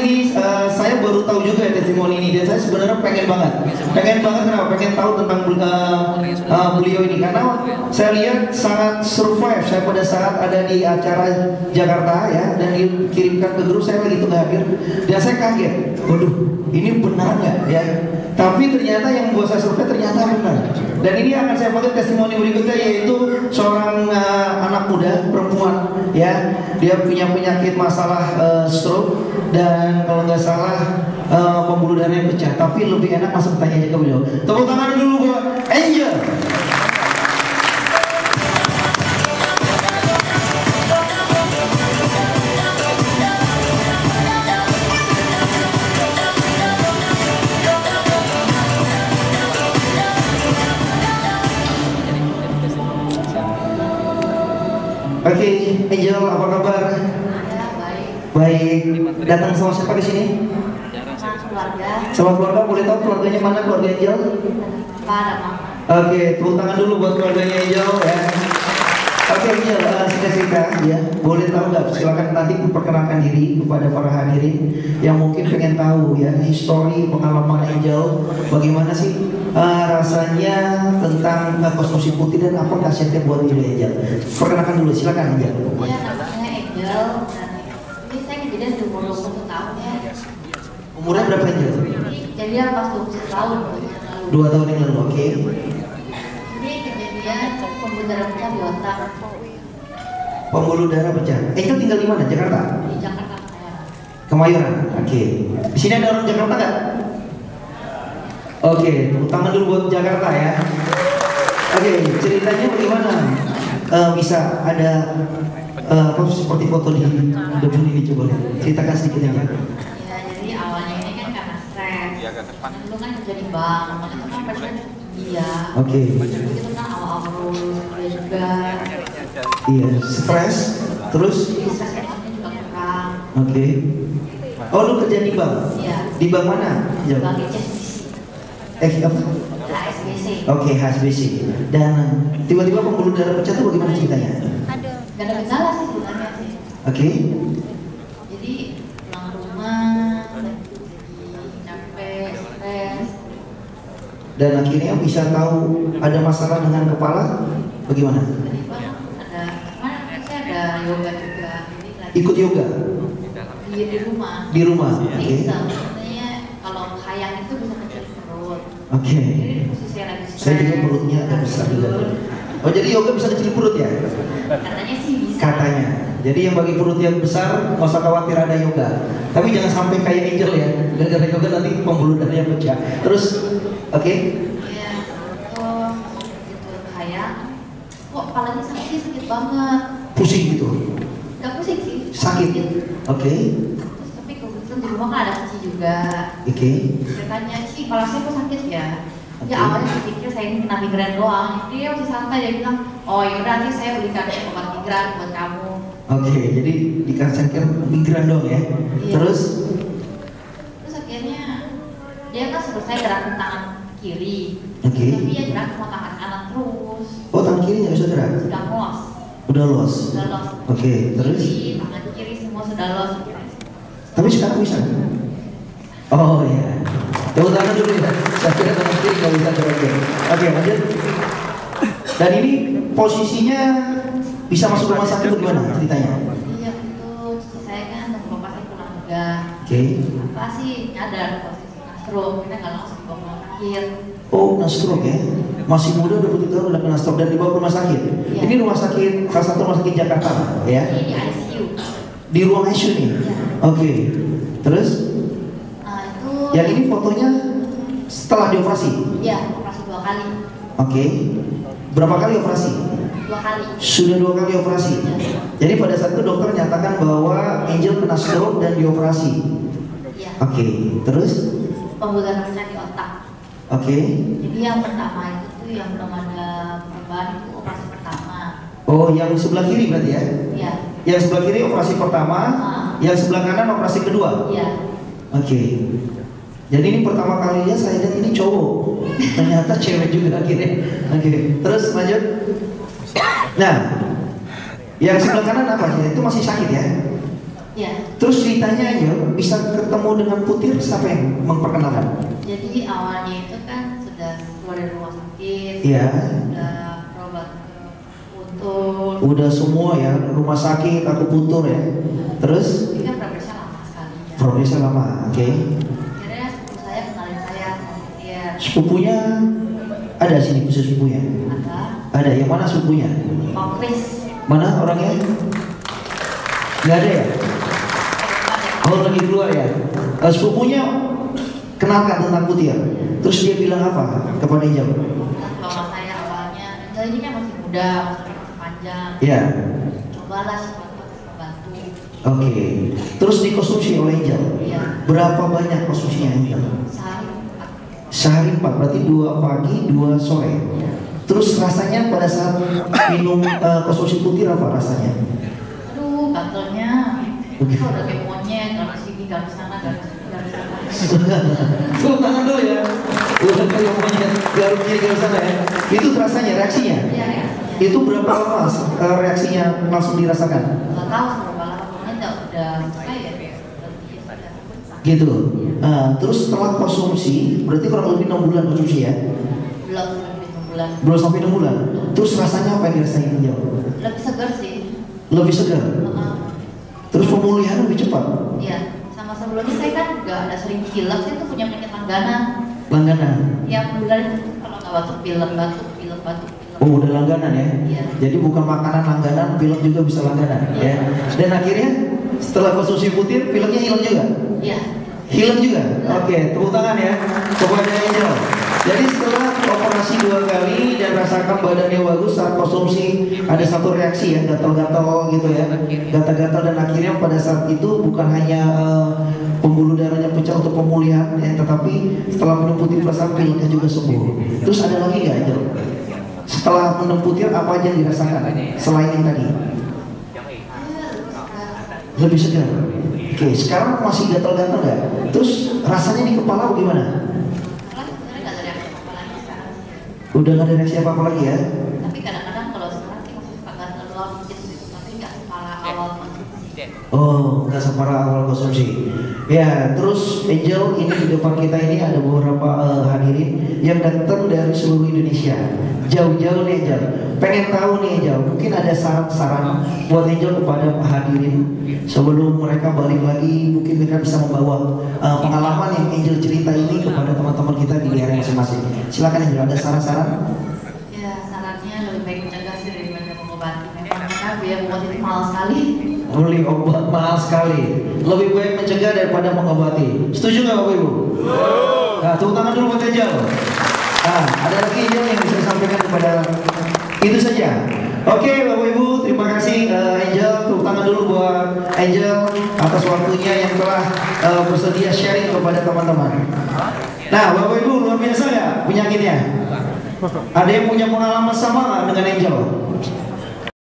ini saya baru tahu juga ya testimoni ini, dan saya sebenarnya pengen banget kenapa? Pengen tahu tentang beliau ini karena saya lihat sangat survive. Saya pada saat ada di acara Jakarta ya, dan dikirimkan ke grup, saya lagi tuh hadir, dan saya kaget. Waduh, ini benar nggak ya? Tapi ternyata yang buat saya survei ternyata benar. Dan ini akan saya pakai testimoni berikutnya, yaitu seorang anak muda perempuan ya, dia punya penyakit masalah stroke, dan kalau nggak salah pembuluh darahnya pecah. Tapi lebih enak langsung tanya aja ke beliau. Tepuk tangan dulu buat Angel. Oke, Angel, apa kabar? Baik. Datang sama siapa ke sini? Keluarga. Sama keluarga, boleh tahu keluarganya mana, keluarga Angel? Oke, tepuk tangan dulu buat keluarganya Angel ya. Oke, Angel, singkat-singkat ya. Boleh tahu nggak? Silakan nanti memperkenalkan diri kepada para hadirin yang mungkin pengen tahu ya histori pengalaman Angel. Bagaimana sih rasanya tentang kosmosi putih dan apa khasiatnya buat diri Angel? Perkenalkan dulu, silakan Angel. Iya, namanya Angel. Ini saya kejadian di umur 21 tahun ya. Umurnya berapa Angel? Kejadian pas 21 tahun. 2 tahun yang lalu, oke. Ini kejadian pembuluh darah pecah di otak. Pembuluh darah pecah. Angel tinggal di mana? Jakarta? Di Jakarta. Kemayoran, oke. Di sini ada orang Jakarta nggak? Oke, tepuk tangan dulu buat Jakarta ya. Oke, ceritanya bagaimana bisa ada seperti foto di depan ini, coba lihat. Ceritakan sedikit aja. Ya, jadi awalnya ini kan karena stres. Dulu kan kerja di bank, makanya itu kan presiden dia. Oke. Itu kan awal-awal kuliah juga. Iya, stres, terus? Jadi stresnya juga kurang. Oke. Oh, lu kerja di bank? Iya. Di bank mana? Bank HSBC. Apa? HSBC. Oke, HSBC. Dan tiba-tiba pembuluh darah pecah itu bagaimana ceritanya? Gak ada gejala sih sebenarnya sih. Oke. Jadi pulang rumah, capek, stres. Dan akhirnya bisa tahu ada masalah dengan kepala, bagaimana? Tiba-tiba ada, kemarin saya ada yoga juga. Jadi lagi Ikut yoga di rumah. di rumah. Jadi Oke. sebenarnya kalau khayal itu bisa kecil perut. Oke. Jadi di posisi saya lagi stres. Saya juga perutnya agak besar juga. Oh, jadi yoga bisa kecil perut ya? Katanya sih bisa. Katanya. Jadi yang bagi perut yang besar, nggak usah khawatir ada yoga. Tapi jangan sampai kayak Angel ya. Gara-gara yoga nanti pembuluh darahnya pecah. Terus, oke? Iya. Terus gitu khayal. Kok kepalanya sakit banget. Pusing gitu. Gak pusing sih. Sakit. Oke. Terus tapi kebetulan di rumah kan ada Cici juga. Oke. Ceritanya sih, kalau saya kok sakit ya. Oke. Ya awalnya saya pikir saya ini kena migran doang. Dia masih santai, dia bilang, oh yaudah nanti saya belikan obat migran buat kamu. Oke, jadi dikasihkan migran dong ya. Iya. Terus Akhirnya dia kan selesai gerakan tangan kiri. Oke. Tapi ya gerak sama tangan kanan terus. Oh, tangan kiri nggak bisa gerak? Sudah los. Udah los. Sudah los. Oke, terus? Kiri, tangan kiri semua sudah los. Tapi sekarang bisa? Oh iya. Tepuk tangan dulu ya. Saya kira tangan kiri nggak bisa gerak. Oke, lanjut. Dan ini posisinya bisa masuk rumah sakit atau gimana ceritanya? Iya betul. Saya kan sama bapak saya pulang juga. Oke. Apa sih nyadar posisi stroke, kita nggak langsung bawa rumah sakit. Oh, kena stroke ya? Masih muda 23 tahun udah kena stroke dan dibawa ke rumah sakit. Iya. Ini rumah sakit, salah satu rumah sakit Jakarta ya? Ini di ICU. Di ruang ICU nih? Iya. Oke. Terus? Nah itu. Yang ini fotonya setelah dioperasi? Iya, operasi 2 kali. Oke. Berapa kali operasi? 2 kali. Sudah 2 kali operasi. Jadi pada saat itu dokter nyatakan bahwa Angel kena stroke dan dioperasi. Iya. Oke. Terus? Pembuluh darah pecah di otak. Oke. Jadi yang pertama itu tuh yang belum ada perubahan itu operasi pertama. Oh, yang sebelah kiri berarti ya? Iya. Yang sebelah kiri operasi pertama, yang sebelah kanan operasi kedua. Iya. Oke. Jadi ini pertama kalinya saya lihat ini cowok. Ternyata cewek juga akhirnya. Oke. Terus lanjut. Nah, yang sebelah kanan apa sih? Itu masih sakit ya? Iya. Terus ceritanya aja bisa ketemu dengan Putir, siapa yang memperkenalkan? Jadi awalnya itu kan sudah keluar dari rumah sakit, Iya. sudah berobat ke puntur. Udah semua ya, rumah sakit, aku Putur ya. Terus Tapi kan progresnya lama sekali ya. progresnya lama, oke. Akhirnya sepupu saya kenalin saya sama dia. Sepupunya ada sini khusus sepupunya. Ada, yang mana sepupunya? Pak Kris. Mana orangnya? Nggak ada ya? Oh lagi keluar ya? Sepupunya kenalkan tentang Putir. Terus dia bilang apa kepada Angel? Bapak saya awalnya, Angel ini kan masih muda, masih panjang. Iya. Cobalah siapa tahu bisa bantu. Oke. Terus dikonsumsi oleh Angel. Iya. Berapa banyak konsumsinya Angel? Sehari 4. Sehari 4, berarti 2 pagi, 2 sore. Terus rasanya pada saat minum konsumsi Putir apa rasanya? Aduh, gatalnya. Itu udah kayak monyet, dari sini, dari sana, dari sini, dari sana. Tepuk tangan dulu ya. Udah kayak monyet, garuk kiri garuk sana ya. Itu rasanya, reaksinya. Iya, ya. Itu berapa lama reaksinya langsung dirasakan? Nggak tahu seberapa lama, pokoknya udah selesai ya. Berarti ya sudah. Gitu. Terus setelah konsumsi, berarti kurang lebih 6 bulan konsumsi ya? Belum sampai 6 bulan. Belum sampai 6 bulan. Terus rasanya apa yang dirasain Angel? Lebih segar sih. Lebih segar. Terus pemulihan lebih cepat. Iya, sama sebelumnya saya kan juga ada sering pilek, saya tuh punya penyakit langganan. Langganan. Tiap bulan itu kalau nggak batuk, pilek, batuk, pilek, batuk, pilek. Oh, udah langganan ya? Iya. Jadi bukan makanan langganan, pilek juga bisa langganan ya. Dan akhirnya setelah konsumsi Putir, pileknya hilang juga? Iya. Hilang juga? Oke, tepuk tangan ya kepada Angel. Jadi setelah operasi 2 kali dan rasakan badannya bagus saat konsumsi, ada satu reaksi ya, gatal-gatal gitu ya, gatal-gatal, dan akhirnya pada saat itu bukan hanya pembuluh darahnya pecah untuk pemulihan ya, tetapi setelah minum Putir perasaan pileknya juga sembuh. Terus ada lagi nggak Angel? Setelah minum Putir apa aja yang dirasakan selain yang tadi? Lebih segar. Oke, sekarang masih gatal-gatal nggak? Terus rasanya di kepala bagaimana? Udah nggak ada reaksi apa-apa lagi ya? Tapi kadang-kadang kalau sekarang sih masih suka gatal doang dikit gitu, tapi nggak separah awal konsumsi. Oh, nggak separah awal konsumsi. Ya, terus Angel, ini di depan kita ini ada beberapa hadirin yang datang dari seluruh Indonesia. Jauh-jauh nih Angel. Pengen tahu nih Angel, mungkin ada saran-saran buat Angel kepada hadirin sebelum mereka balik lagi, mungkin mereka bisa membawa pengalaman yang Angel cerita ini kepada teman-teman kita di daerah masing-masing. Silakan Angel, ada saran-saran? Ya, sarannya lebih baik mencegah sih daripada mengobati. Memang karena biaya obat itu mahal sekali. Beli obat mahal sekali. Lebih baik mencegah daripada mengobati. Setuju nggak Bapak Ibu? Nah, tepuk tangan dulu buat Angel. Nah, ada lagi Angel yang bisa sampaikan kepada itu saja. Oke Bapak Ibu, terima kasih Angel. Tepuk tangan dulu buat Angel atas waktunya yang telah bersedia sharing kepada teman-teman. Nah Bapak Ibu, luar biasa ya penyakitnya. Ada yang punya pengalaman sama nggak dengan Angel?